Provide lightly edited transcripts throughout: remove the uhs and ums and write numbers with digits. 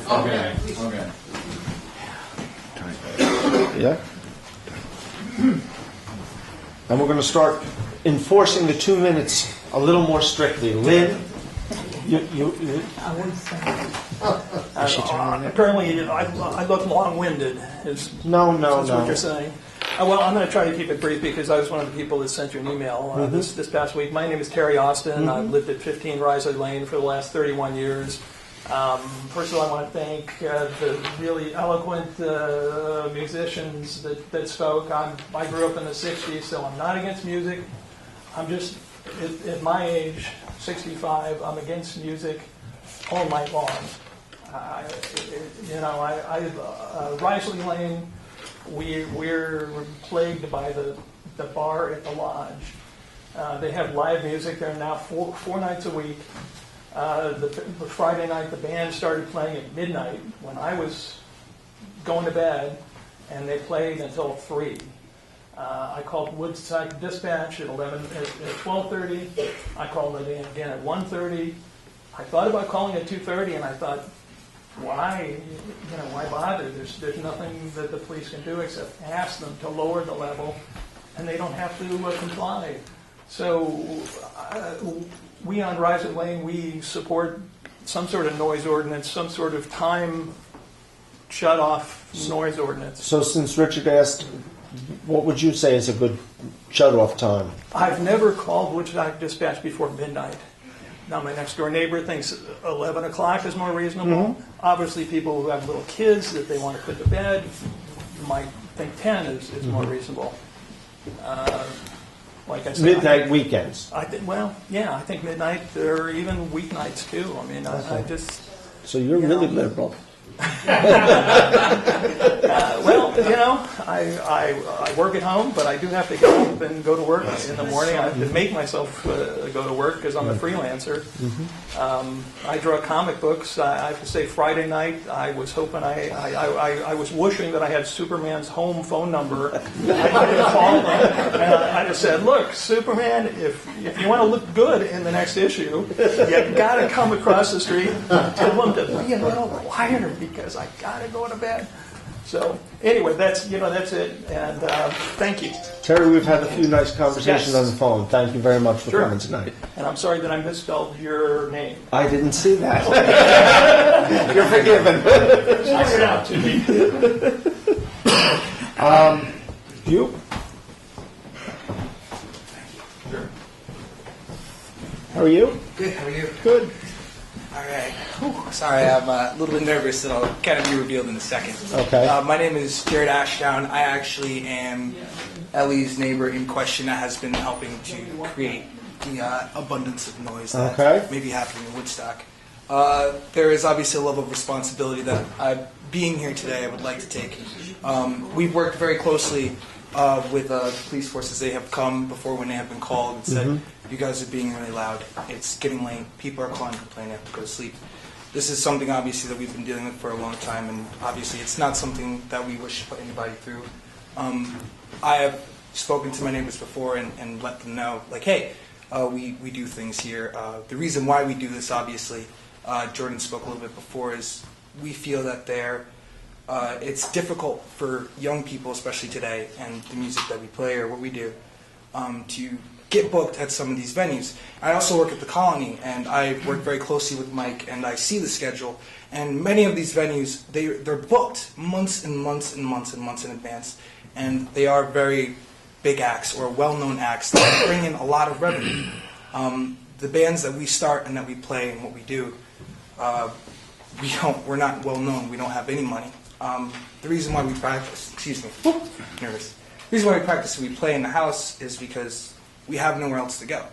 Okay. Okay. Yeah. And we're going to start enforcing the 2 minutes a little more strictly. Lynn, apparently, I look long-winded. No. That's what you're saying. Well, I'm going to try to keep it brief because I was one of the people that sent you an email this past week. My name is Terry Austin. I've lived at 15 Risley Lane for the last 31 years. First of all, I want to thank the really eloquent musicians that spoke. I grew up in the 60s, so I'm not against music. I'm just, at my age, 65, I'm against music all night long. Risley Lane, we're plagued by the bar at the lodge. They have live music there now four nights a week. The Friday night, the band started playing at midnight when I was going to bed, and they played until 3. I called Woodstock Dispatch at 12:30. I called it again at 1:30. I thought about calling at 2:30, and I thought, why bother? There's nothing that the police can do except ask them to lower the level, and they don't have to comply. So we on Risley Lane, we support some sort of noise ordinance, some sort of time shut-off noise ordinance. So since Richard asked, what would you say is a good shut-off time? I've never called Woodstock Dispatch before midnight. Now, my next-door neighbor thinks 11 o'clock is more reasonable. Obviously, people who have little kids that they want to put to bed might think 10 is more reasonable. Like I said, Midnight weekends. I think midnight or even weeknights too. I mean, I just. So you're really liberal. I work at home, but I do have to get up and go to work in the morning. I have to make myself go to work because I'm a freelancer. I draw comic books. I have to say, Friday night, I was hoping I was wishing that I had Superman's home phone number. I could call them, and I just said, "Look, Superman, if you want to look good in the next issue, you got to come across the street. Tell them to be a little quieter because I got to go to bed." So anyway, that's it, and thank you. Terry, we've had a few nice conversations on the phone. Thank you very much for coming tonight. And I'm sorry that I misspelled your name. I didn't see that. You're forgiven. Point it out to me. You? Sure. How are you? Good, how are you? Good. All right. Whew. Sorry, I'm a little bit nervous that I'll kind of be revealed in a second. Okay. My name is Jared Ashdown. I actually am Ellie's neighbor in question that has been helping to create the abundance of noise that may be happening in Woodstock. There is obviously a level of responsibility that being here today I would like to take. We've worked very closely with the police forces. They have come before when they have been called and said, you guys are being really loud. It's getting late. People are calling, complaining. They have to go to sleep. This is something, obviously, that we've been dealing with for a long time, and obviously it's not something that we wish to put anybody through. I have spoken to my neighbors before and let them know, like, hey, we do things here. The reason why we do this, obviously, Jordan spoke a little bit before, is we feel that it's difficult for young people, especially today, and the music that we play or what we do, to get booked at some of these venues. I also work at the Colony, and I work very closely with Mike, and I see the schedule. And many of these venues, they're booked months and months and months and months in advance, and they are very big acts or well-known acts that bring in a lot of revenue. The bands that we start and that we play and what we do, we're not well-known. We don't have any money. The reason why we practice, nervous. The reason why we practice and we play in the house is because we have nowhere else to go.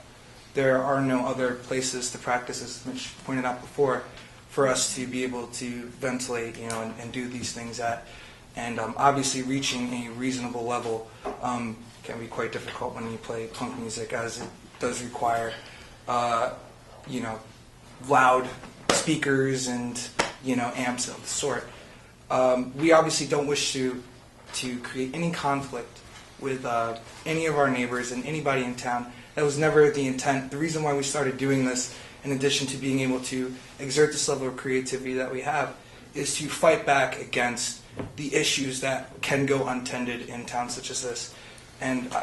There are no other places to practice, as Mitch pointed out before, for us to be able to ventilate, and do these things at. And obviously reaching a reasonable level can be quite difficult when you play punk music, as it does require, loud speakers and, amps of the sort. We obviously don't wish to create any conflict with any of our neighbors and anybody in town. That was never the intent. The reason why we started doing this, in addition to being able to exert this level of creativity that we have, is to fight back against the issues that can go untended in towns such as this. And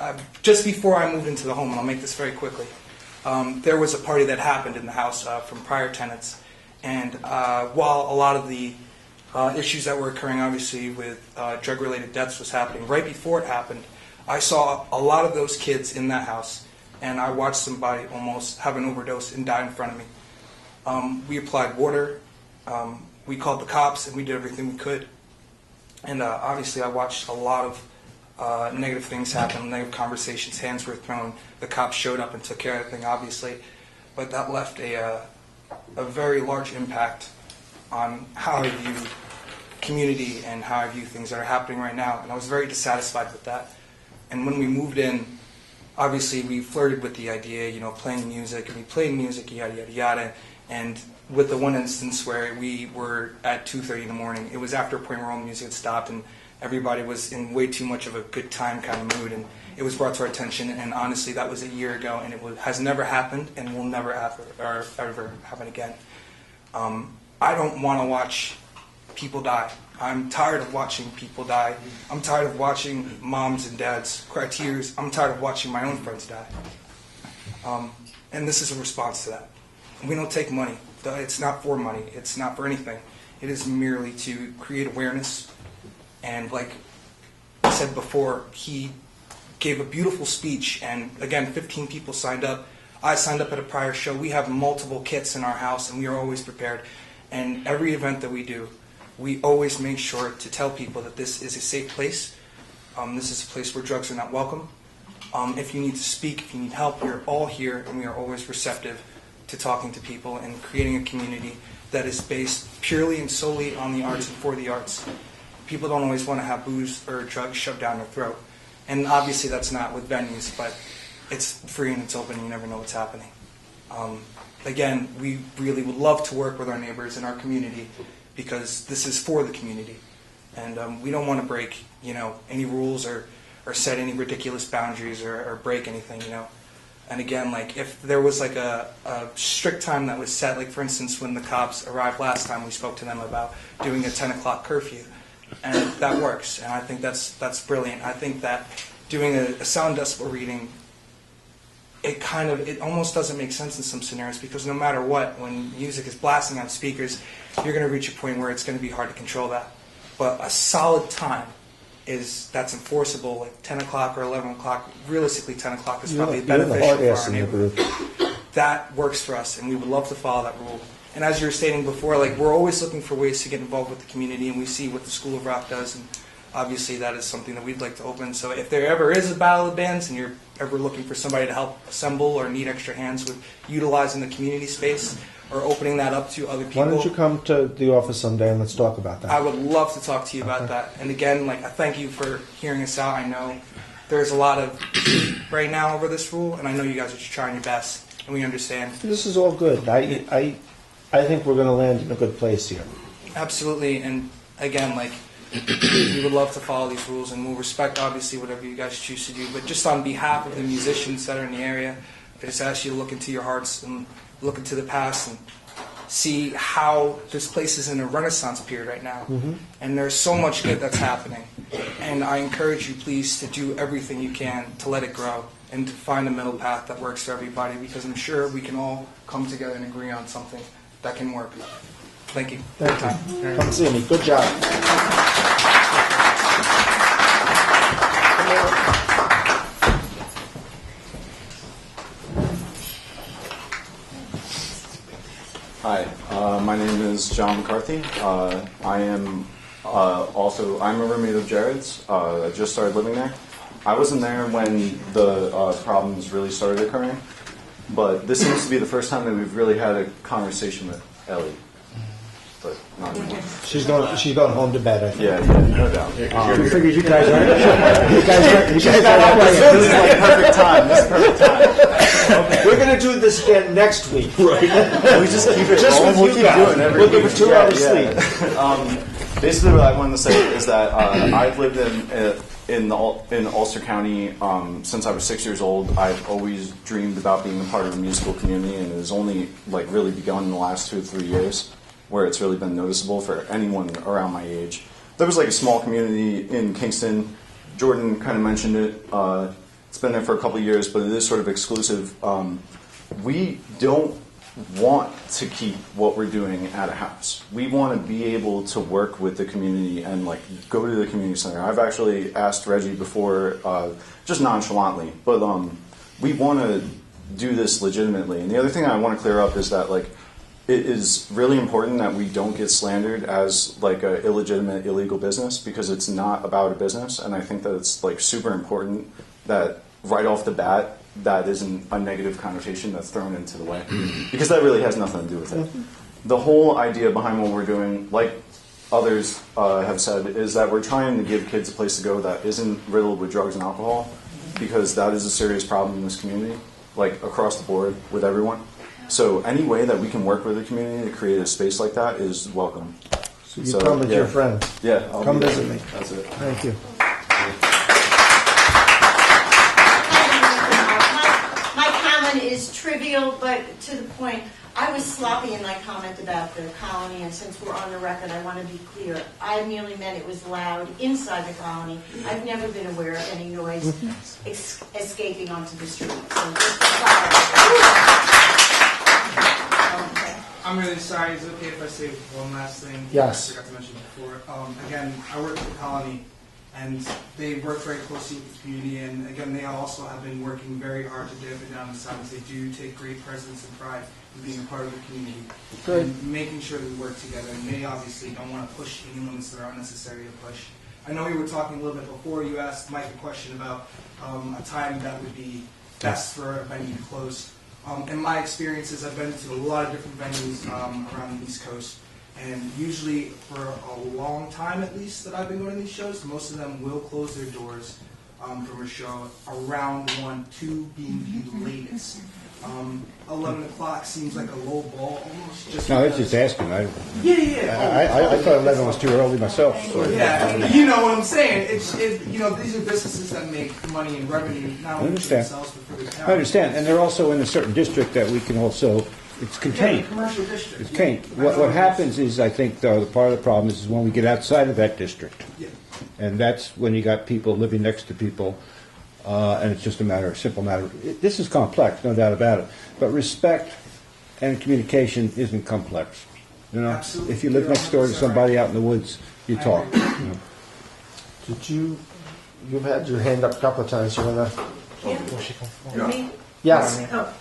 just before I moved into the home, and I'll make this very quickly, there was a party that happened in the house from prior tenants. And while a lot of the issues that were occurring, obviously, with drug-related deaths was happening, right before it happened, I saw a lot of those kids in that house, and I watched somebody almost have an overdose and die in front of me. We applied water, we called the cops, and we did everything we could. And obviously I watched a lot of negative things happen, negative conversations, hands were thrown, the cops showed up and took care of everything, obviously. But that left a very large impact on how I view community and how I view things that are happening right now. And I was very dissatisfied with that. And when we moved in, obviously we flirted with the idea, you know, playing music, and we played music, yada, yada, yada. And with the one instance where we were at 2:30 in the morning, it was after a point where all the music had stopped and everybody was in way too much of a good time kind of mood, and it was brought to our attention, and honestly that was a year ago, and has never happened and will never ever happen again. I don't want to watch people die. I'm tired of watching people die. I'm tired of watching moms and dads cry tears. I'm tired of watching my own friends die. And this is a response to that. We don't take money. It's not for money. It's not for anything. It is merely to create awareness. And like I said before, he gave a beautiful speech, and again, 15 people signed up. I signed up at a prior show. We have multiple kits in our house, and we are always prepared. And every event that we do, we always make sure to tell people that this is a safe place. This is a place where drugs are not welcome. If you need to speak, if you need help, we're all here, and we are always receptive to talking to people and creating a community that is based purely and solely on the arts and for the arts. People don't always want to have booze or drugs shoved down their throat. And obviously that's not with venues, but it's free and it's open and you never know what's happening. Again, we really would love to work with our neighbors in our community because this is for the community. And we don't want to break, you know, any rules or set any ridiculous boundaries or break anything, you know. And again, like if there was like a strict time that was set, like for instance when the cops arrived last time, we spoke to them about doing a 10 o'clock curfew. And that works, and I think that's brilliant. I think that doing a sound decibel reading, it almost doesn't make sense in some scenarios, because no matter what, when music is blasting on speakers, you're going to reach a point where it's going to be hard to control that. But a solid time that's enforceable, like 10 o'clock or 11 o'clock. Realistically, 10 o'clock is probably beneficial for our neighborhood. That works for us, and we would love to follow that rule. And as you were stating before, like we're always looking for ways to get involved with the community, and we see what the School of Rock does, and obviously that is something that we'd like to open. So if there ever is a battle of bands and you're ever looking for somebody to help assemble or need extra hands with utilizing the community space or opening that up to other people, why don't you come to the office someday and let's talk about that? I would love to talk to you about that. And again, like I thank you for hearing us out. I know there's a lot of heat right now over this rule, and I know you guys are just trying your best, and we understand. This is all good. I think we're going to land in a good place here. Absolutely, and again, like we would love to follow these rules, and we'll respect obviously whatever you guys choose to do. But just on behalf of the musicians that are in the area, I just ask you to look into your hearts and look into the past and see how this place is in a renaissance period right now. Mm-hmm. And there's so much good that's happening. And I encourage you, please, to do everything you can to let it grow and to find a middle path that works for everybody, because I'm sure we can all come together and agree on something that can work. Thank you. Thank you. Come see me. Good job. Hi, my name is John McCarthy. I'm a roommate of Jared's. I just started living there. I wasn't there when the problems really started occurring, but this seems to be the first time that we've really had a conversation with Ellie. But not anymore. She's going home to bed, I think. Yeah, no doubt. We figured you guys are. This is like perfect time. This is perfect time. We're going to do this again next week. Right. We just keep it rolling. We'll keep doing it every week. We'll give it 2 hours sleep. Basically, what I wanted to say is that I've lived in Ulster County since I was 6 years old. I've always dreamed about being a part of a musical community, and it has only like really begun in the last 2 or 3 years. where it's really been noticeable for anyone around my age. There was like a small community in Kingston. Jordan kind of mentioned it. It's been there for a couple of years, but it is sort of exclusive. We don't want to keep what we're doing at a house. We want to be able to work with the community and like go to the community center. I've actually asked Reggie before, just nonchalantly, but we want to do this legitimately. And the other thing I want to clear up is that like it is really important that we don't get slandered as like an illegitimate, illegal business, because it's not about a business. And I think that it's like super important that right off the bat that isn't a negative connotation that's thrown into the way, because that really has nothing to do with it. The whole idea behind what we're doing, like others have said, is that we're trying to give kids a place to go that isn't riddled with drugs and alcohol, because that is a serious problem in this community, like across the board with everyone. So any way that we can work with the community to create a space like that is welcome. So you come with your friends. Yeah, I'll come visit me. That's it. Thank you. Is trivial, but to the point. I was sloppy in my comment about the colony, and since we're on the record, I want to be clear. I merely meant it was loud inside the colony. I've never been aware of any noise escaping onto the street. So just to clarify. I'm really sorry. Is it okay if I say one last thing? Yes. I forgot to mention before. Again, I work at the colony, and they work very closely with the community, and again, they also have been working very hard to dampen down the silence. They do take great precedence and pride in being a part of the community. Good. And making sure that we work together, and they obviously don't want to push any limits that are unnecessary to push. I know we were talking a little bit before. You asked Mike a question about a time that would be best for a venue to close. In my experiences, I've been to a lot of different venues around the East Coast. And usually, for a long time at least that I've been going to these shows, most of them will close their doors from a show around 1, 2 being the latest. 11 o'clock seems like a low ball almost. Just no, I was just asking. Yeah. I thought 11 was too early myself. So. Yeah, you know what I'm saying. These are businesses that make money and revenue not only for themselves but for the town. I understand, and they're also in a certain district that we can also. It's contained. Yeah, commercial district. It's contained. What happens is, I think, though, the part of the problem is when we get outside of that district. Yeah. And that's when you got people living next to people, and it's just a simple matter. This is complex, no doubt about it. But respect and communication isn't complex. You know, Absolutely. if you live next door to somebody out in the woods, you talk. You know. Did you've had your hand up a couple of times. You want to? Me? Yes. Oh.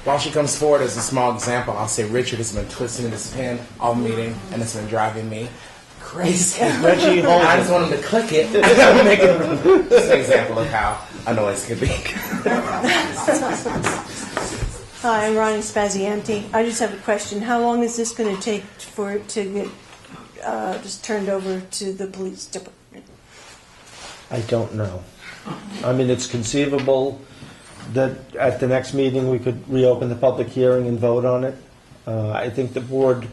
While she comes forward as a small example, I'll say Richard has been twisting his pen all meeting, and it's been driving me crazy. Reggie, hold I it. just want him to click it. Make it just an example of how a noise could be. Hi, I'm Ronnie Spazianti. I just have a question. How long is this going to take for it to get just turned over to the police department? I don't know. I mean, it's conceivable that at the next meeting we could reopen the public hearing and vote on it. I think the board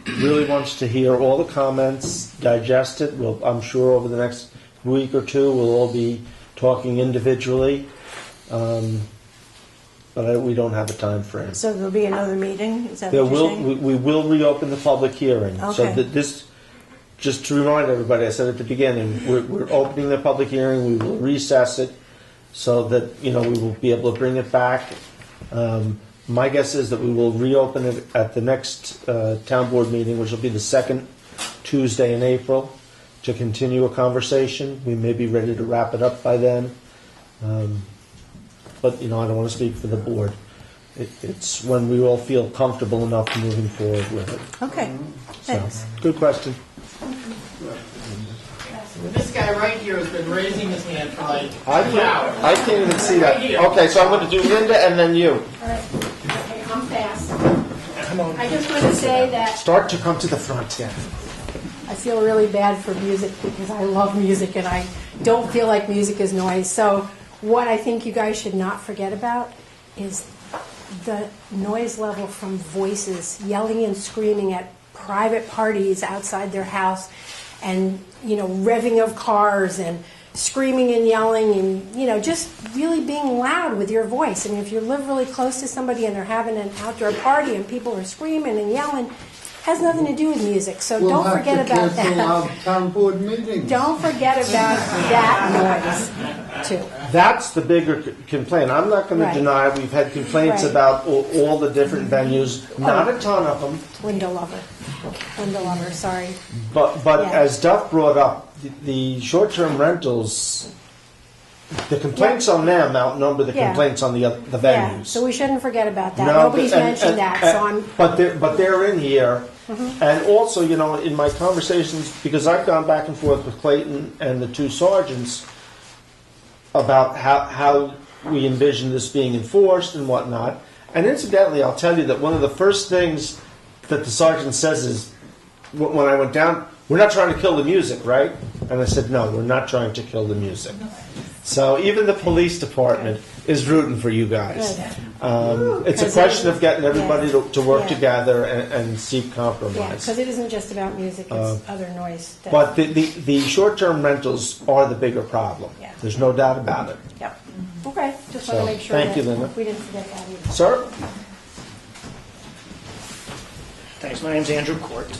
really wants to hear all the comments, digest it. I'm sure over the next week or two we'll all be talking individually, but we don't have a time frame. So there'll be another meeting? Is that There what you're will saying? we will reopen the public hearing. So Okay. that this, just to remind everybody, I said at the beginning, we're opening the public hearing. We will recess it so that we will be able to bring it back. My guess is that we will reopen it at the next town board meeting, which will be the second Tuesday in April, to continue a conversation. We may be ready to wrap it up by then. But I don't want to speak for the board. It's when we all feel comfortable enough moving forward with it. Okay, thanks. Good question. This guy right here has been raising his hand for like 2 hours. I can't even see that. Right here. Okay, so I'm going to do Linda and then you. All right. Okay, I'm fast. I just want to say that Start to come to the front. Yeah. I feel really bad for music because I love music and I don't feel like music is noise. So what I think you guys should not forget about is the noise level from voices yelling and screaming at private parties outside their house, and revving of cars and screaming and yelling and, just really being loud with your voice. I mean, if you live really close to somebody and they're having an outdoor party and people are screaming and yelling, has nothing to do with music. So don't forget about that. Our town board meetings. Don't forget about that noise, too. That's the bigger complaint. I'm not going to Right. deny we've had complaints Right. about all the different venues. Not a ton of them, Window lover, sorry. but Yeah. as Duff brought up, the short-term rentals, the complaints on them outnumber the Yeah. complaints on the Yeah, venues. so we shouldn't forget about that. No, Nobody's and- mentioned and- that, so I'm, But they're in here, and also, in my conversations, because I've gone back and forth with Clayton and the two sergeants about how we envision this being enforced and whatnot. And incidentally, I'll tell you that one of the first things that the sergeant says is, when I went down, "We're not trying to kill the music, right?" And I said, "No, we're not trying to kill the music." So even the police department is rooting for you guys. It's a Because question of getting everybody to work Yeah. together and seek yeah, compromise. because it isn't just about music, it's other noise. that- But the short-term rentals are the bigger problem. Yeah. There's no doubt about it. Yep. Okay, just want So, to make sure thank you, that Linda. we didn't forget that either. Sir? Thanks. My name's Andrew Court,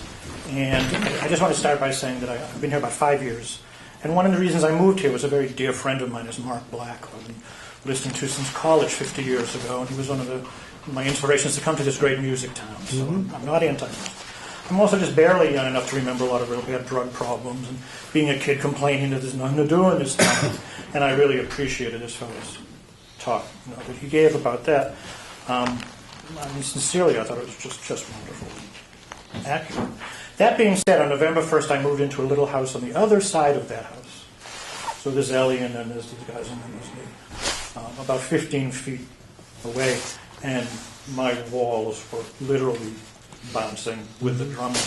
and I just want to start by saying that I've been here about 5 years, and one of the reasons I moved here was a very dear friend of mine, is Mark Black, who I've been listening to since college 50 years ago, and he was one of my inspirations to come to this great music town. So I'm not anti-music. I'm also just barely young enough to remember a lot of real bad drug problems and being a kid complaining that there's nothing to do in this town, and I really appreciated this fellow's talk that he gave about that. I mean, sincerely, I thought it was just wonderful. Accurate. That being said, on November 1st, I moved into a little house on the other side of that house. So there's Ellie, and then there's these guys, and then there's me. About 15 feet away, and my walls were literally bouncing with the drumming.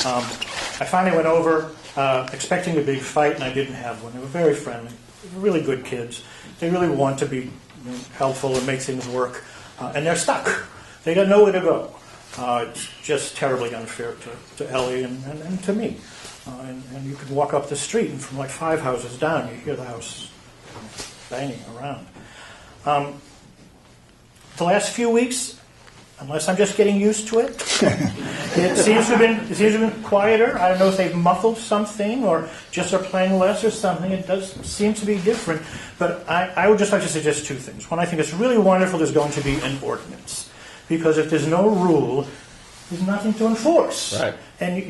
I finally went over expecting a big fight, and I didn't have one. They were very friendly, really good kids. They really want to be helpful and make things work, and they're stuck. They got nowhere to go. It's just terribly unfair to Ellie and to me. And you could walk up the street, and from like 5 houses down, you hear the house banging around. The last few weeks, unless I'm just getting used to it, it seems to have been quieter. I don't know if they've muffled something or just are playing less or something. It does seem to be different. But I would just like to suggest 2 things. One, I think it's really wonderful there's going to be an ordinance. Because if there's no rule, there's nothing to enforce. Right. And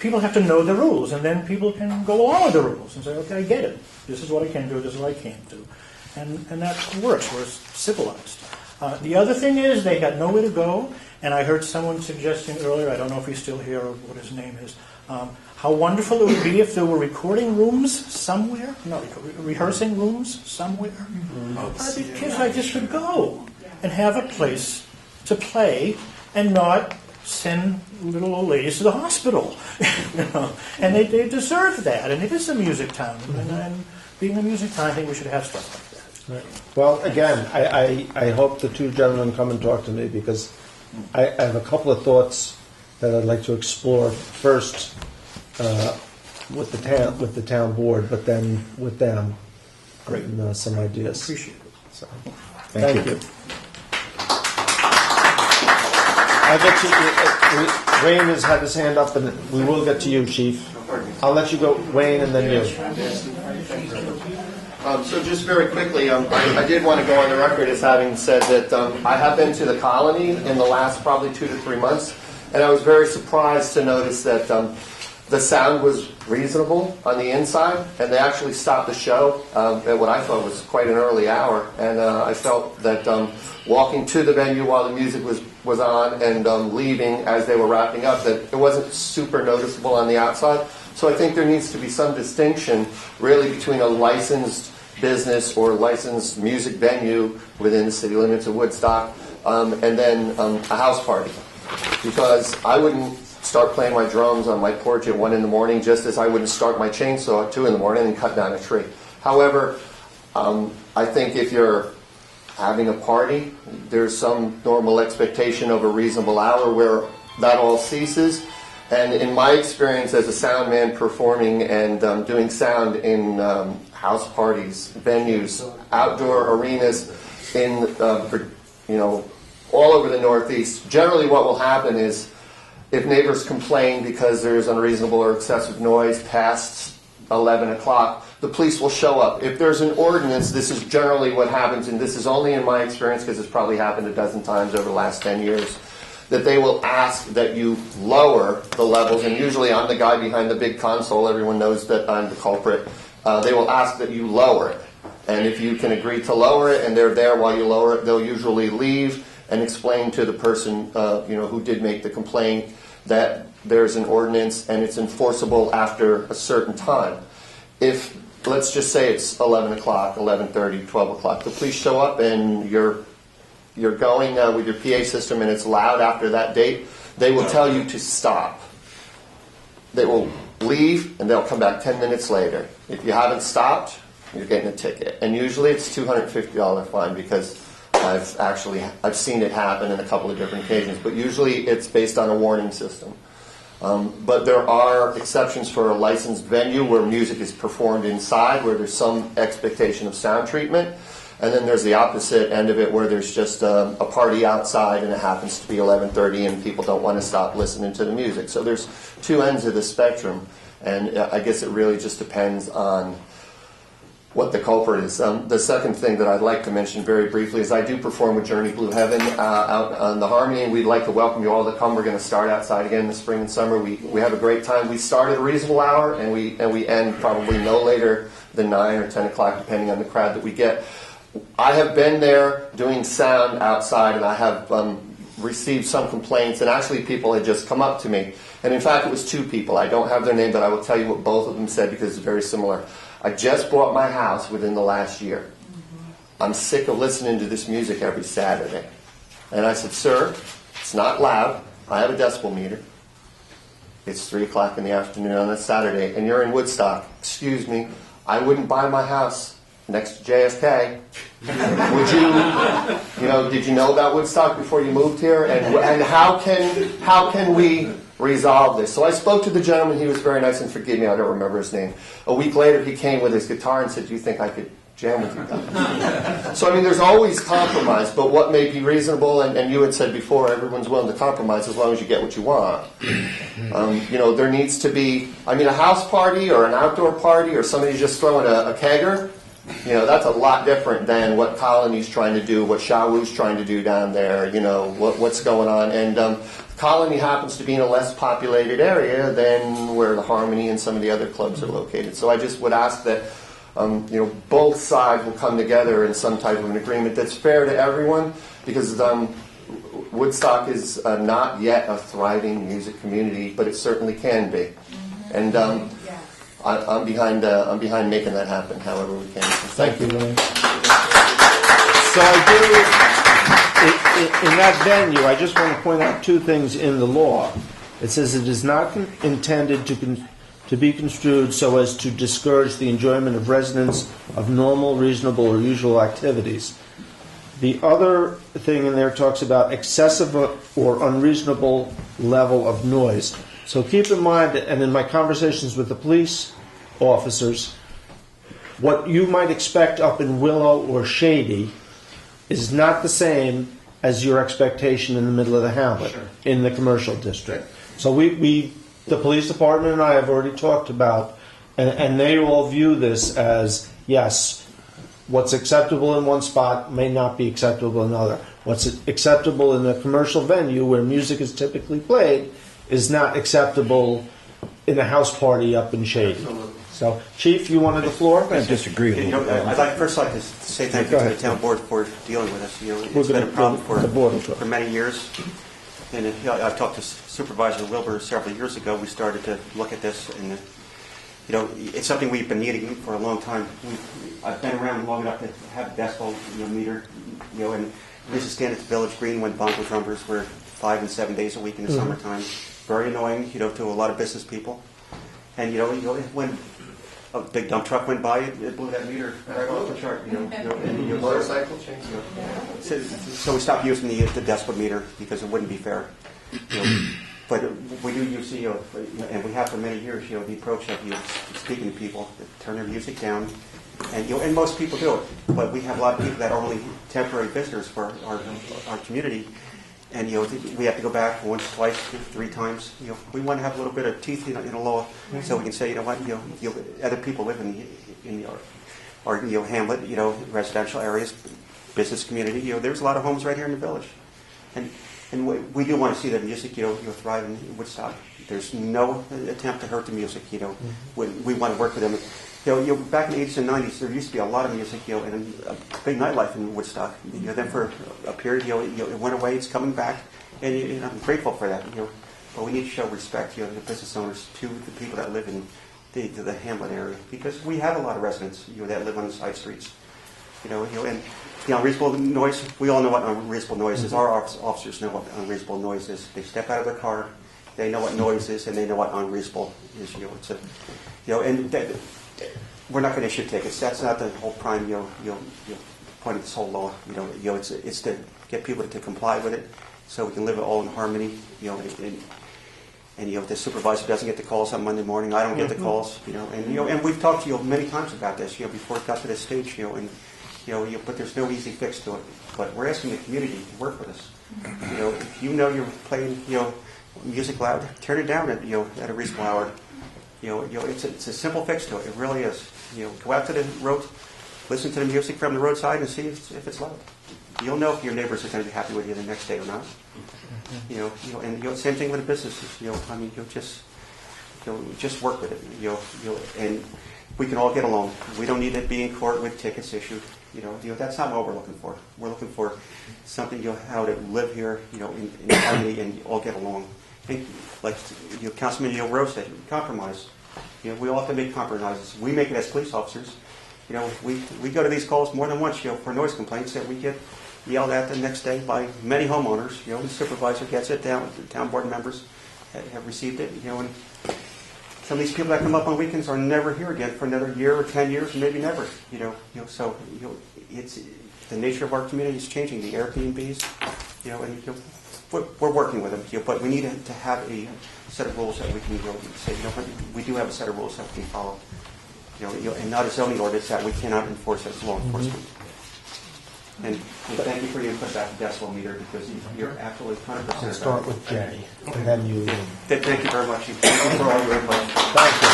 people have to know the rules, and then people can go along with the rules and say, okay, I get it. This is what I can do, this is what I can't do. And that works. We're civilized. The other thing is they got nowhere to go, and I heard someone suggesting earlier, I don't know if he's still here or what his name is, how wonderful it would be if there were recording rooms somewhere, rehearsing rooms somewhere. These kids like this could go and have a place to play and not send little old ladies to the hospital. And they deserve that, and it is a music town. And being a music town, I think we should have stuff like that. Right. Well, again, I hope the 2 gentlemen come and talk to me, because I have a couple of thoughts that I'd like to explore first with the town board, but then with them. Great. And, some ideas. Appreciate it. So, Thank you. I'll get you. Wayne has had his hand up, and we will get to you, Chief. I'll let you go, Wayne, and then you. So just very quickly, I did want to go on the record as having said that I have been to the colony in the last probably 2 to 3 months, and I was very surprised to notice that the sound was reasonable on the inside, and they actually stopped the show at what I thought was quite an early hour, and I felt that walking to the venue while the music was on and leaving as they were wrapping up, that it wasn't super noticeable on the outside. So I think there needs to be some distinction really between a licensed business or licensed music venue within the city limits of Woodstock and then a house party. Because I wouldn't start playing my drums on my porch at 1 in the morning, just as I wouldn't start my chainsaw at 2 in the morning and cut down a tree. However, I think if you're having a party, there's some normal expectation of a reasonable hour where that all ceases. And in my experience as a sound man performing and doing sound in house parties, venues, outdoor arenas, in all over the Northeast, generally what will happen is if neighbors complain because there is unreasonable or excessive noise past 11 o'clock, the police will show up. If there's an ordinance, this is generally what happens, and this is only in my experience because it's probably happened a dozen times over the last 10 years, that they will ask that you lower the levels, and usually I'm the guy behind the big console, everyone knows that I'm the culprit. They will ask that you lower it. And if you can agree to lower it and they're there while you lower it, they'll usually leave and explain to the person who did make the complaint that there's an ordinance and it's enforceable after a certain time. If, let's just say it's 11 o'clock, 11:30, 12 o'clock, the police show up and you're going with your PA system and it's loud after that date, they will tell you to stop. They will leave and they'll come back 10 minutes later. If you haven't stopped, you're getting a ticket. And usually it's $250 fine because I've seen it happen in a couple of different occasions. But usually it's based on a warning system. But there are exceptions for a licensed venue where music is performed inside, where there's some expectation of sound treatment. And then there's the opposite end of it where there's just a party outside and it happens to be 11:30 and people don't want to stop listening to the music. So there's two ends of the spectrum. And I guess it really just depends on what the culprit is. The second thing that I'd like to mention very briefly is I do perform with Journey Blue Heaven out on the Harmony, and we'd like to welcome you all to come. We're going to start outside again in the spring and summer. We have a great time. We start at a reasonable hour, and we end probably no later than 9 or 10 o'clock, depending on the crowd that we get. I have been there doing sound outside, and I have received some complaints, and actually people had just come up to me. And in fact, it was two people. I don't have their name, but I will tell you what both of them said because it's very similar. I just bought my house within the last year. I'm sick of listening to this music every Saturday. And I said, sir, it's not loud. I have a decibel meter. It's 3 o'clock in the afternoon on a Saturday, and you're in Woodstock. Excuse me, I wouldn't buy my house next to JFK. Would you, did you know about Woodstock before you moved here? And how can we resolve this? So I spoke to the gentleman. He was very nice, and forgive me, I don't remember his name. A week later, he came with his guitar and said, do you think I could jam with you guys? So, I mean, there's always compromise, but what may be reasonable, and you had said before, everyone's willing to compromise as long as you get what you want. There needs to be, a house party or an outdoor party or somebody just throwing a kegger, that's a lot different than what Colony's trying to do, what Shawoo's trying to do down there, what's going on. And Colony happens to be in a less populated area than where the Harmony and some of the other clubs are located. So I just would ask that both sides will come together in some type of an agreement that's fair to everyone, because Woodstock is not yet a thriving music community, but it certainly can be. And I'm behind making that happen however we can. So thank you. So in that venue, I just want to point out two things in the law. It says it is not intended to be construed so as to discourage the enjoyment of residents of normal, reasonable, or usual activities. The other thing in there talks about excessive or unreasonable level of noise. So keep in mind, and in my conversations with the police officers, what you might expect up in Willow or Shady is not the same as your expectation in the middle of the hamlet, in the commercial district. So the police department and I have already talked about, and they all view this as, yes, what's acceptable in one spot may not be acceptable in another. What's acceptable in a commercial venue where music is typically played is not acceptable in a house party up in Shady. Absolutely. So, Chief, you wanted the floor? I disagree. I'd like to say thank you to the town board for dealing with us. It's been a problem for many years. And I've talked to Supervisor Wilbur several years ago. We started to look at this, and it's something we've been needing for a long time. I've been around long enough to have a decibel meter, and we used to stand at the Village Green when bongo drummers were 5 and 7 days a week in the summertime. Very annoying, to a lot of business people. And when a big dump truck went by, it blew that meter right off the chart. Motorcycle change. So we stopped using the decibel meter because it wouldn't be fair. But we do usually, and we have for many years, the approach of speaking to people, turn their music down, and most people do it. But we have a lot of people that are only temporary visitors for our community, and we have to go back once, twice, 3 times. We want to have a little bit of teeth in the law, so we can say, other people live in our hamlet, residential areas, business community. There's a lot of homes right here in the village, and we do want to see that music, thrive in Woodstock. There's no attempt to hurt the music. We want to work with them. Back in the 80s and 90s, there used to be a lot of music, and a big nightlife in Woodstock. Then for a period, it went away. It's coming back, and I'm grateful for that. But we need to show respect, to the business owners, to the people that live in the hamlet area, because we have a lot of residents, that live on the side streets. And unreasonable noise. We all know what unreasonable noise is. Our officers know what unreasonable noise is. They step out of their car. They know what noise is, and they know what unreasonable is. We're not going to issue tickets. That's not the whole prime, point of this whole law. It's to get people to comply with it, so we can live all in harmony. And the supervisor doesn't get the calls on Monday morning. I don't get the calls. And we've talked to you many times about this. Before it got to this stage. But there's no easy fix to it. But we're asking the community to work with us. If you're playing music loud, turn it down at a reasonable hour. It's a simple fix to it. It really is. Go out to the road, listen to the music from the roadside, and see if it's loud. You'll know if your neighbors are going to be happy with you the next day or not. And same thing with the businesses. Just work with it. And we can all get along. We don't need to be in court with tickets issued. That's not what we're looking for. We're looking for something how to live here, in harmony and all get along. And like Councilman Rose said, compromise. We all have to make compromises. We make it as police officers. We go to these calls more than once, for noise complaints that we get yelled at the next day by many homeowners. The supervisor gets it down. The town board members have received it. And some of these people that come up on weekends are never here again for another year or 10 years, maybe never. So it's the nature of our community is changing. The Airbnbs, and we're working with them. But we need to have a set of rules that we can say. We do have a set of rules that we can follow. And not a zoning ordinance that we cannot enforce as law enforcement. And thank you for your input about the decibel meter, because you're absolutely 100%. I'll start with Jay, and then you. Thank you very much. Thank you for all your input. Thank you.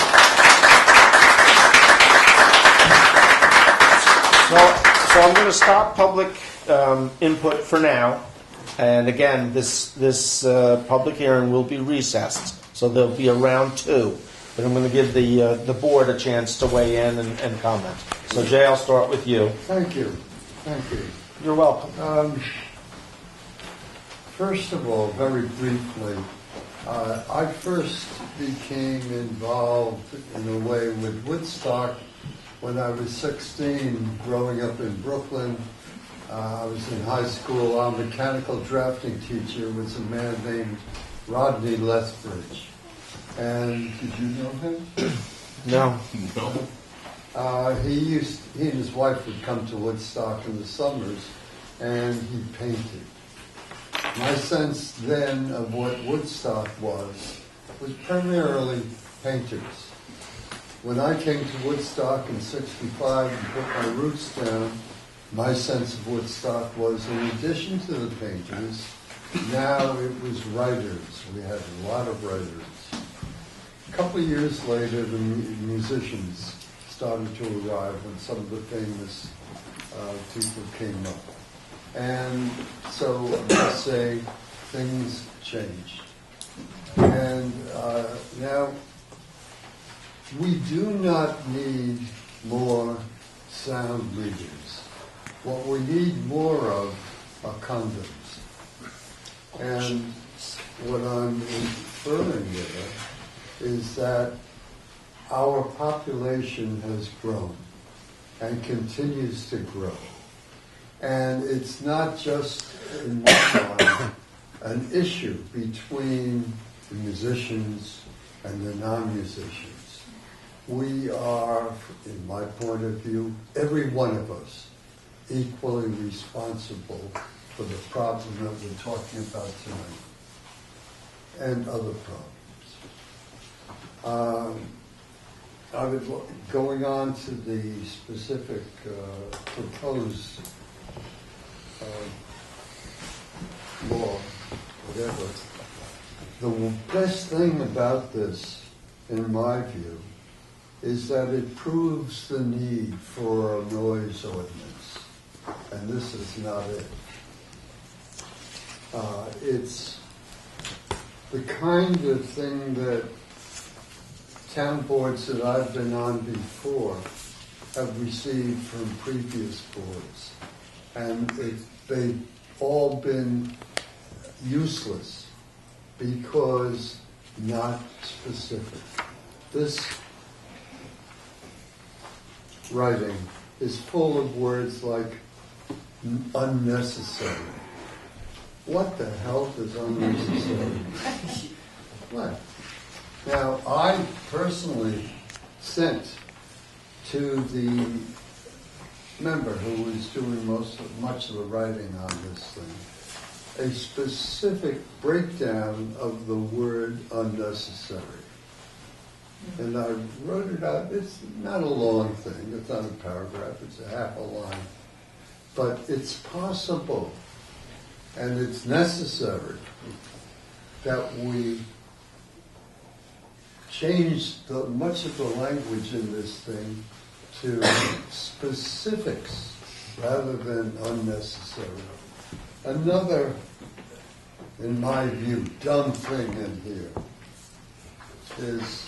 So I'm going to stop public input for now. And again, this public hearing will be recessed, so there'll be a round 2. But I'm going to give the board a chance to weigh in and comment. So Jay, I'll start with you. Thank you. Thank you. You're welcome. First of all, very briefly, I first became involved in a way with Woodstock when I was 16, growing up in Brooklyn. I was in high school. Our mechanical drafting teacher was a man named Rodney Lethbridge. And did you know him? No. He and his wife would come to Woodstock in the summers, and he painted. My sense then of what Woodstock was primarily painters. When I came to Woodstock in '65 and put my roots down, my sense of Woodstock was, in addition to the painters, now it was writers. We had a lot of writers. A couple of years later, the musicians started to arrive, and some of the famous people came up. And so I must say, things changed. And now, we do not need more sound readers. What we need more of are condoms. And what I'm inferring there is that our population has grown and continues to grow. And it's not just, in my mind, an issue between the musicians and the non-musicians. We are, in my point of view, every one of us, equally responsible for the problem that we're talking about tonight. and other problems. Going on to the specific proposed law, whatever, the best thing about this, in my view, is that it proves the need for a noise ordinance. And this is not it. It's the kind of thing that town boards that I've been on before have received from previous boards. And they've all been useless because not specific. This writing is full of words like unnecessary. What the hell is unnecessary? What? Now, I personally sent to the member who was doing much of the writing on this thing a specific breakdown of the word unnecessary. And I wrote it out. It's not a long thing. It's not a paragraph. It's a half a line. But it's possible, and it's necessary, that we change much of the language in this thing to specifics rather than unnecessary. Another, in my view, dumb thing in here is,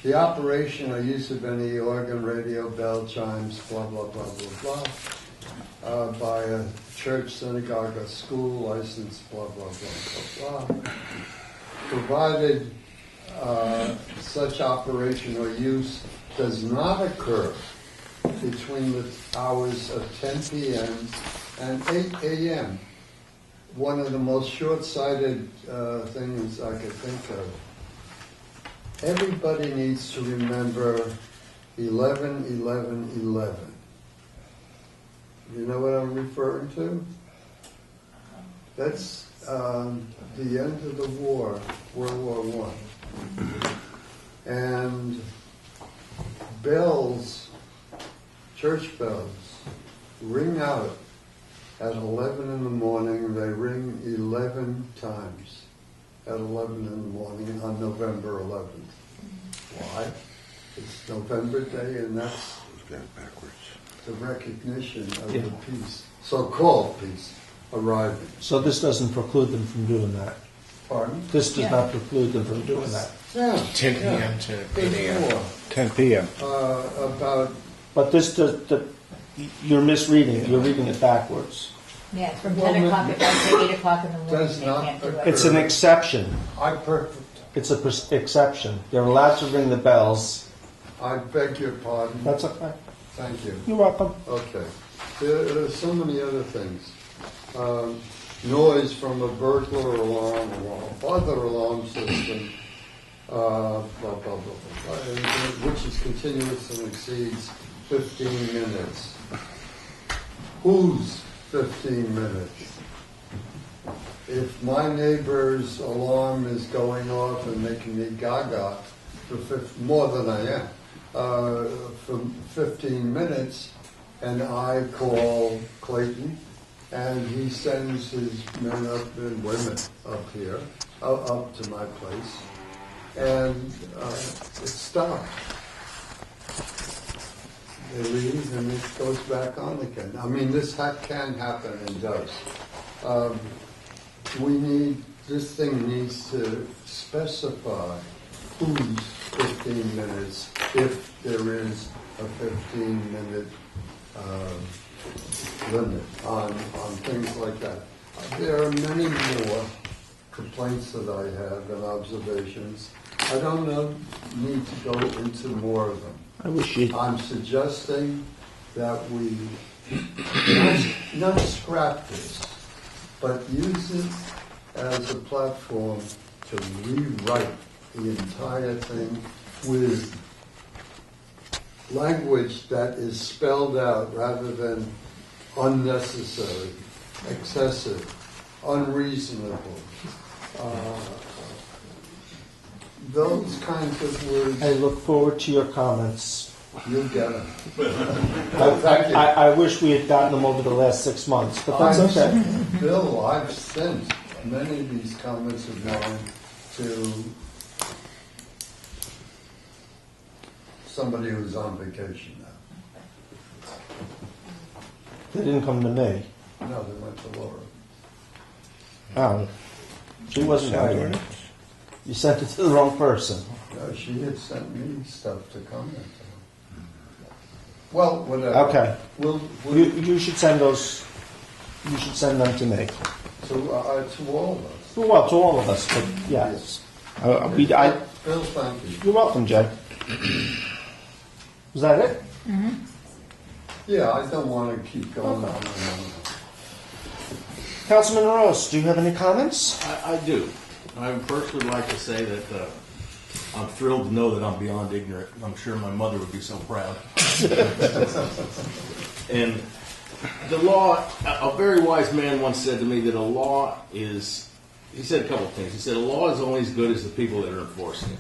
the operation or use of any organ, radio, bell, chimes, blah, blah, blah, blah, blah, by a church, synagogue, or school license, blah, blah, blah, blah, blah, provided such operation or use does not occur between the hours of 10 p.m. and 8 a.m. One of the most short-sighted things I could think of. Everybody needs to remember 11, 11, 11. You know what I'm referring to? That's the end of the war, World War I. And bells, church bells, ring out at 11 in the morning. They ring 11 times at 11 in the morning on November 11th. Why? It's November Day, and that's the recognition of the peace, so-called peace, arriving. So this doesn't preclude them from doing that? Pardon? This does not preclude them from doing that? Yeah. 10 p.m. to 8 a.m. 10 p.m. But this does, you're misreading it. You're reading it backwards. Yeah, from 10 o'clock at night to 8 o'clock in the morning. Does They not can't do it. It's an exception. It's It's an exception. They're allowed to ring the bells. I beg your pardon. That's okay. Thank you. You're welcome. Okay. There are so many other things. Noise from a burglar alarm or other alarm system, blah, blah, blah, blah, which is continuous and exceeds 15 minutes. Whose 15 minutes? If my neighbor's alarm is going off and making me gaga for more than I am, for 15 minutes, and I call Clayton, and he sends his men up and women up here, up to my place, and it stops. They leave and it goes back on again. I mean, this can happen and does. This thing needs to specify whose 15 minutes, if there is a 15-minute limit on things like that. There are many more complaints that I have and observations. I don't need to go into more of them. I'm suggesting that we not scrap this, but use it as a platform to rewrite the entire thing with language that is spelled out rather than unnecessary excessive, unreasonable. Those kinds of words. I look forward to your comments. You'll get them. I wish we had gotten them over the last 6 months, but that's okay. Bill, I've sent many of these comments of mine to somebody who's on vacation now. They didn't come to me. No, they went to Laura. Oh, she wasn't here. You sent it to the wrong person. No, she had sent me stuff to comment on. Well, whatever. Okay. You should send those. You should send them to me. To all of us. Well, to all of us, but yes. Bill, thank you. You're welcome, Jay. Was that it? Mm-hmm. Yeah, I don't want to keep going on and on. Councilman Rose, do you have any comments? I do. I first would like to say that I'm thrilled to know that I'm beyond ignorant. I'm sure my mother would be so proud. And the law, a very wise man once said to me that a law is, he said a couple of things. He said a law is only as good as the people that are enforcing it.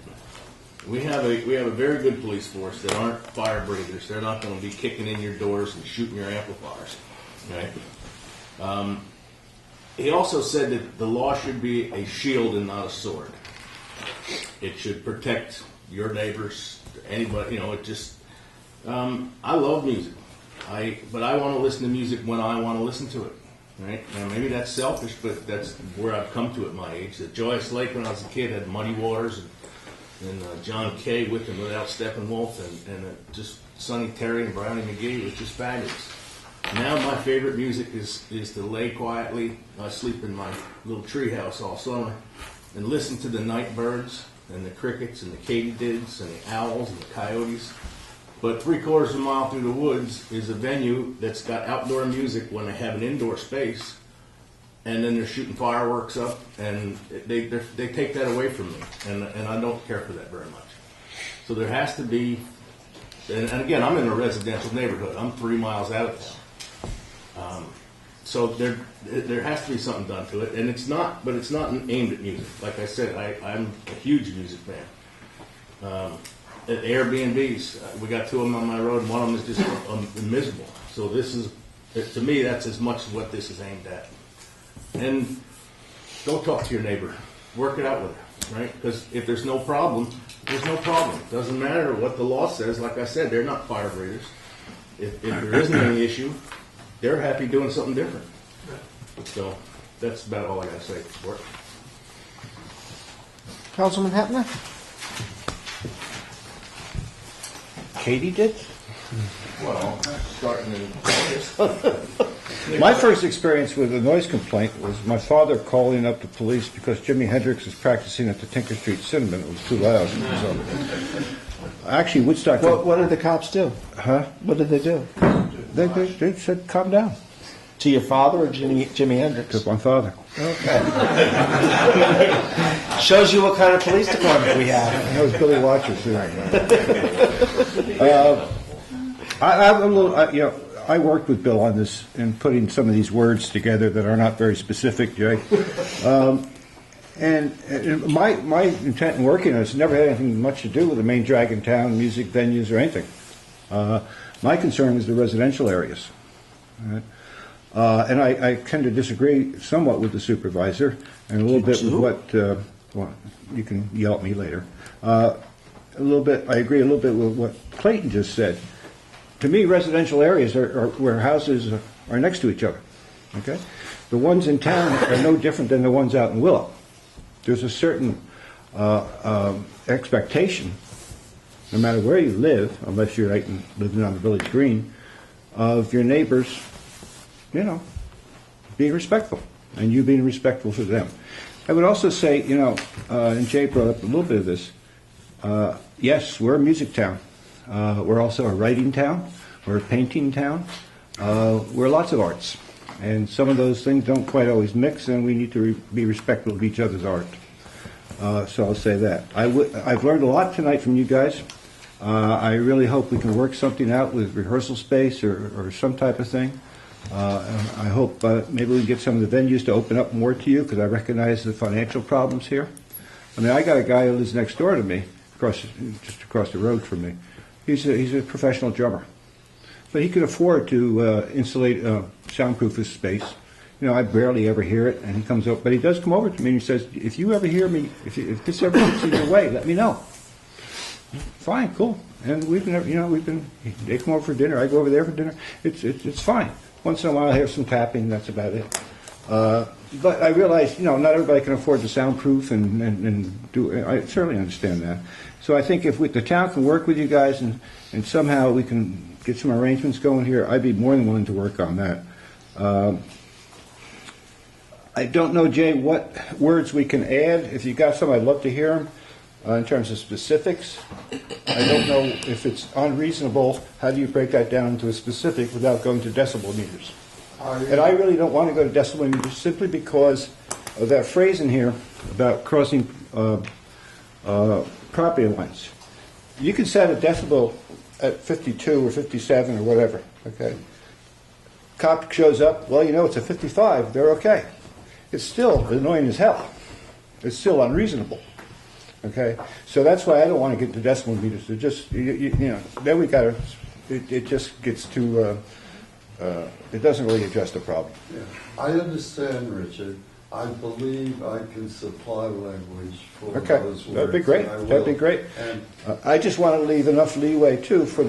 We have a very good police force that aren't fire breathers. They're not going to be kicking in your doors and shooting your amplifiers. Right? He also said that the law should be a shield and not a sword. It should protect your neighbors, anybody. It just. I love music, but I want to listen to music when I want to listen to it. Right? Now maybe that's selfish, but that's where I've come to at my age. That Joyous Lake, when I was a kid, had Muddy Waters and John Kay with and without Steppenwolf, and just Sonny Terry and Brownie McGee. It was just fabulous. Now my favorite music is to lay quietly, sleep in my little treehouse all summer, and listen to the night birds and the crickets and the katydids and the owls and the coyotes. But 3/4 of a mile through the woods is a venue that's got outdoor music when they have an indoor space, and then they're shooting fireworks up, and they take that away from me, and I don't care for that very much. So there has to be, and again, I'm in a residential neighborhood. I'm 3 miles out of town. So there has to be something done to it, and it's not aimed at music. Like I said, I'm a huge music fan. At Airbnbs, we got 2 of them on my road, and one of them is just miserable. So this is, to me, that's as much as what this is aimed at. And go talk to your neighbor, work it out with her, right? Because if there's no problem, there's no problem. It doesn't matter what the law says. Like I said, they're not fire breathers. If there isn't any issue, they're happy doing something different. So that's about all I got to say for it. Councilman Hepner? Katie did? Well, starting in August. My first experience with a noise complaint was my father calling up the police because Jimi Hendrix was practicing at the Tinker Street Cinnamon. It was too loud. So, actually, Woodstock. What did the cops do? Huh? What did they do? They said, calm down. To your father or Jimi Hendrix? To my father. Okay. Shows you what kind of police department we have. That was Billy Watchers. I'm a little, I worked with Bill on this in putting some of these words together that are not very specific, Jay. And my intent in working on this never had anything much to do with the main drag in town, music venues, or anything. My concern was the residential areas. Right? And I tend to disagree somewhat with the supervisor and a little bit with what, well, you can yell at me later. I agree a little bit with what Clayton just said. To me, residential areas are where houses are next to each other. Okay, the ones in town are no different than the ones out in Willow. There's a certain expectation, no matter where you live, unless you're living on the village green, of your neighbors, being respectful, and you being respectful to them. I would also say, and Jay brought up a little bit of this. Yes, we're a music town. We're also a writing town. We're a painting town. We're lots of arts. And some of those things don't quite always mix, and we need to be respectful of each other's art. So I'll say that. I've learned a lot tonight from you guys. I really hope we can work something out with rehearsal space or some type of thing. And I hope maybe we can get some of the venues to open up more to you, because I recognize the financial problems here. I mean, I got a guy who lives next door to me, just across the road from me. He's a professional drummer, but he can afford to insulate, soundproof his space. You know, I barely ever hear it, and he comes up, but he does come over to me and he says, "If you ever hear me, if this ever gets in your way, let me know." Fine, cool. And they come over for dinner. I go over there for dinner. It's fine. Once in a while, I have some tapping. That's about it. But I realize, not everybody can afford the soundproof and do. I certainly understand that. So I think if the town can work with you guys and somehow we can get some arrangements going here, I'd be more than willing to work on that. I don't know, Jay, what words we can add. If you got some, I'd love to hear them in terms of specifics. I don't know if it's unreasonable. How do you break that down into a specific without going to decibel meters? And I really don't want to go to decibel meters simply because of that phrase in here about crossing property lines. You can set a decibel at 52 or 57 or whatever, okay? Cop shows up, well, it's a 55, they're okay. It's still annoying as hell. It's still unreasonable, okay? So that's why I don't want to get to decibel meters. It just, then we got to, it just gets too, it doesn't really address the problem. Yeah. I understand, Richard. I believe I can supply language for those words. That'd be great. That'd be great. And I just want to leave enough leeway too for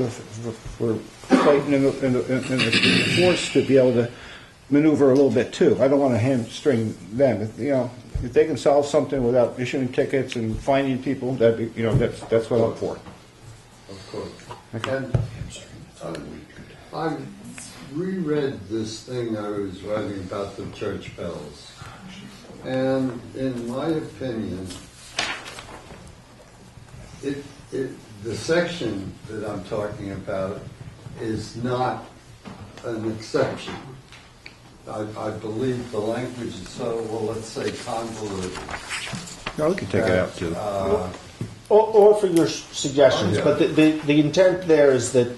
Clayton and the force to be able to maneuver a little bit too. I don't want to hamstring them. If they can solve something without issuing tickets and finding people, that'd be, that's what I'm for. Of course. Okay. And I reread this thing I was writing about the church bells. And in my opinion, the section that I'm talking about is not an exception. I believe the language is so, let's say, convoluted. No, we can take it out too. Or for your suggestions, but the intent there is that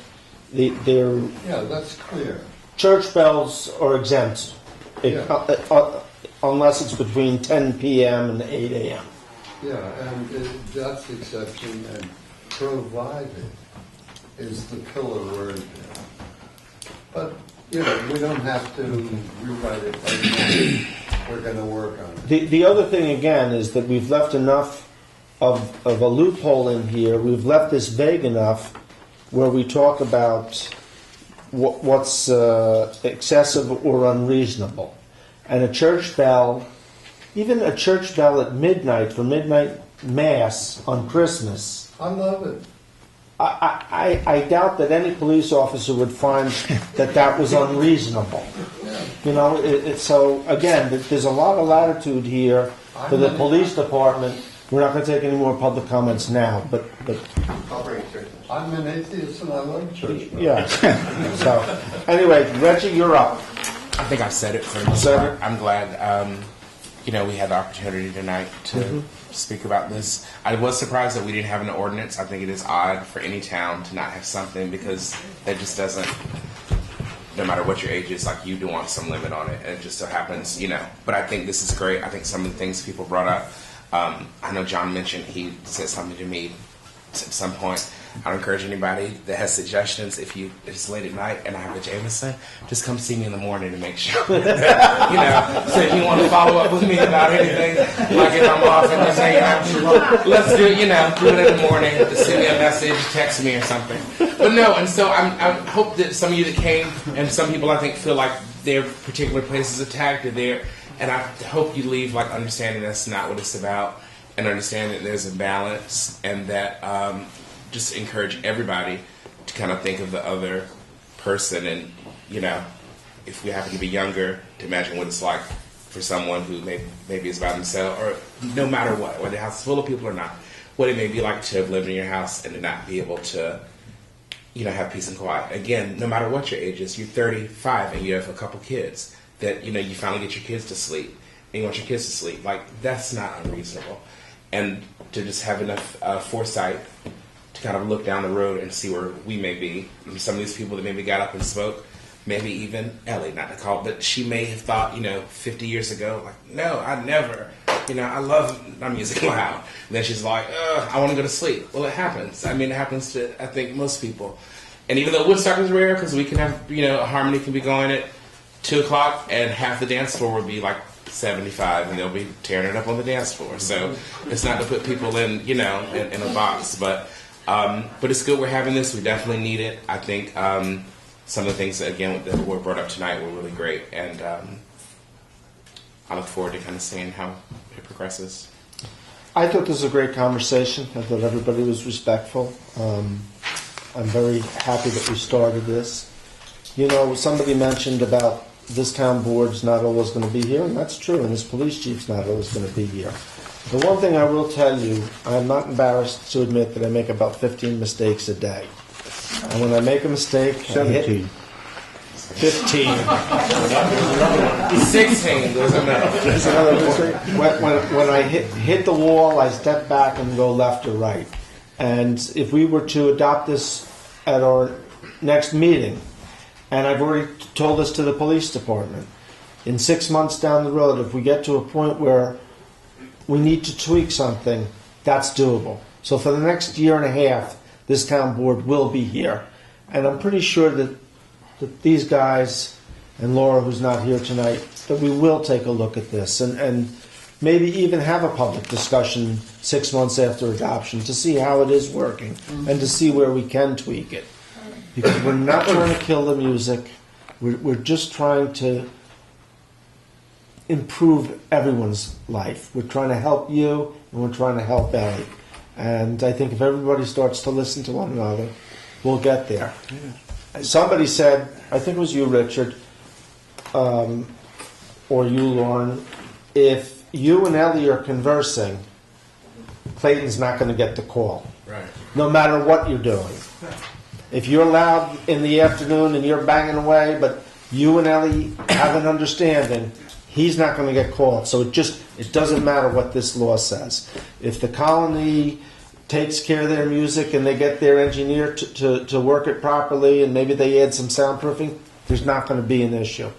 they're... Yeah, that's clear. Church bells are exempt. Unless it's between 10 p.m. and 8 a.m. Yeah, and that's the exception, and provided is the killer word there. But, we don't have to rewrite it right now. We're going to work on it. The other thing, again, is that we've left enough of a loophole in here. We've left this vague enough where we talk about what's excessive or unreasonable. And a church bell, even a church bell at midnight for midnight mass on Christmas. I love it. I doubt that any police officer would find that was unreasonable. So again, there's a lot of latitude here for the police department. We're not going to take any more public comments now, but I'll bring it to you. I'm an atheist and I love church bells. Yeah. So anyway, Reggie, you're up. I think I've said it for the most part. I'm glad, we had the opportunity tonight to speak about this. I was surprised that we didn't have an ordinance. I think it is odd for any town to not have something because that just doesn't, no matter what your age is, like you do want some limit on it. And it just so happens, But I think this is great. I think some of the things people brought up, I know John mentioned, he said something to me at some point. I would encourage anybody that has suggestions, if it's late at night and I have a Jameson, just come see me in the morning to make sure. So if you want to follow up with me about anything, like if I'm off and just hanging out, let's do it, do it in the morning. Just send me a message, text me or something. But no, and so I hope that some of you that came, and some people I think feel like their particular place is attacked or there, and I hope you leave like understanding that's not what it's about, and understand that there's a balance, and that just encourage everybody to kind of think of the other person, and if we happen to be younger, to imagine what it's like for someone who maybe is by themselves, or no matter what, whether the house is full of people or not, what it may be like to have lived in your house and to not be able to have peace and quiet. Again, no matter what your age is, you're 35 and you have a couple kids that you finally get your kids to sleep and you want your kids to sleep. Like, that's not unreasonable. And to just have enough foresight to kind of look down the road and see where we may be. Some of these people that maybe got up and spoke, maybe even Ellie, not to call, but she may have thought, 50 years ago, like, no, I never, I love my music loud. And then she's like, I want to go to sleep. Well, it happens. I mean, it happens to, I think, most people. And even though Woodstock is rare, because we can have, a harmony can be going at 2 o'clock, and half the dance floor would be like 75, and they'll be tearing it up on the dance floor. So it's not to put people in, in a box, but it's good we're having this. We definitely need it. I think some of the things that, again, that were brought up tonight were really great, and I look forward to kind of seeing how it progresses. I thought this was a great conversation. I thought everybody was respectful. I'm very happy that we started this. Somebody mentioned about this town board's not always going to be here, and that's true, and this police chief's not always going to be here. The one thing I will tell you, I'm not embarrassed to admit that I make about 15 mistakes a day. And when I make a mistake, 17. 15. 16. There's another mistake. When I hit the wall, I step back and go left or right. And if we were to adopt this at our next meeting, and I've already told this to the police department, in 6 months down the road, if we get to a point where we need to tweak something, that's doable. So for the next year and a half, this town board will be here. And I'm pretty sure that these guys, and Laura, who's not here tonight, that we will take a look at this and maybe even have a public discussion 6 months after adoption to see how it is working and to see where we can tweak it. Because we're not trying to kill the music. We're just trying to improve everyone's life. We're trying to help you, and we're trying to help Ellie. And I think if everybody starts to listen to one another, we'll get there. Yeah. Somebody said, I think it was you, Richard, or you, Lauren, if you and Ellie are conversing, Clayton's not going to get the call. Right. No matter what you're doing. If you're loud in the afternoon and you're banging away, but you and Ellie have an understanding, he's not going to get called. So it doesn't matter what this law says. If the colony takes care of their music and they get their engineer to work it properly and maybe they add some soundproofing, there's not going to be an issue.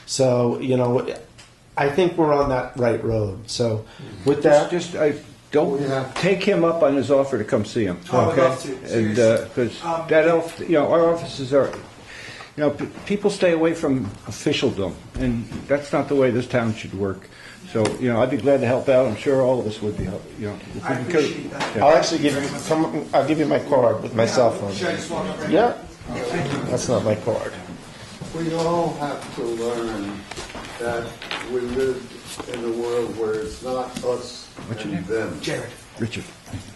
So, I think we're on that right road. So with that... Don't take him up on his offer to come see him. Oh, I'd love to. And because our offices are, people stay away from officialdom, and that's not the way this town should work. So, I'd be glad to help out. I'm sure all of us would be. I appreciate that. Yeah. I'll actually give you I'll give you my card with my cell phone. Should I just walk up right Yeah, that's not my card. We all have to learn that we live in a world where it's not us and them. Jared. Richard.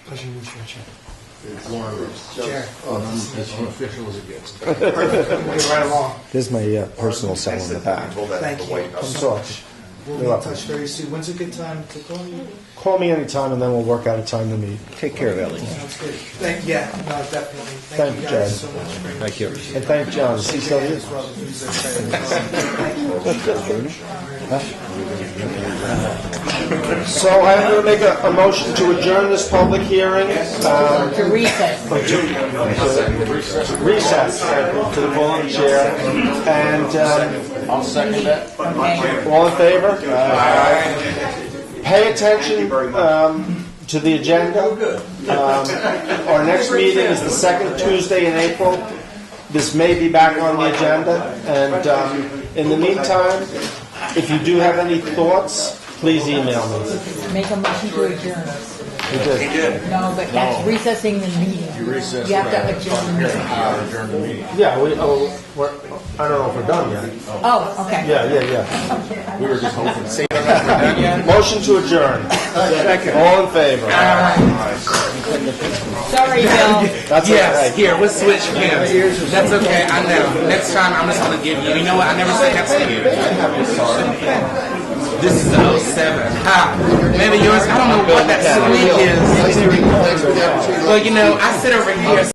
Pleasure to meet you, Richard. It's just Jared. us. As unofficial as it gets. Perfect. We'll get right along. There's my personal cell in the back. Thank you I'm so sorry. much. We'll be in touch very soon. When's a good time to call you? Call me anytime and then we'll work out a time to meet. Take care of Ellie. Sounds good. Definitely. Thank you, guys Jared. so much. Very Thank you. appreciate And it. thank John. Is he still here? As well, who's So I'm going to make a motion to adjourn this public hearing. To recess. Recess to the full chair. And I'll second that. all in favor? Pay attention to the agenda. Our next meeting is the second Tuesday in April. This may be back on the agenda. And in the meantime, if you do have any thoughts, please email me. Make a motion to adjourn. You did. No, but that's recessing the meeting. You recess. You have to adjourn the meeting. Adjourn the meeting. Yeah, I don't know if we're done yet. Oh, okay. Yeah. We were just hoping. Motion to adjourn. All in favor? Sorry, Bill. That's Yes, okay. here, we'll switch pins. That's okay, I know. Next time, I'm just going to give you know what, I never say that to you. This is the 07. Ha! Maybe yours, I don't know what that sweet is. Well, I sit over here.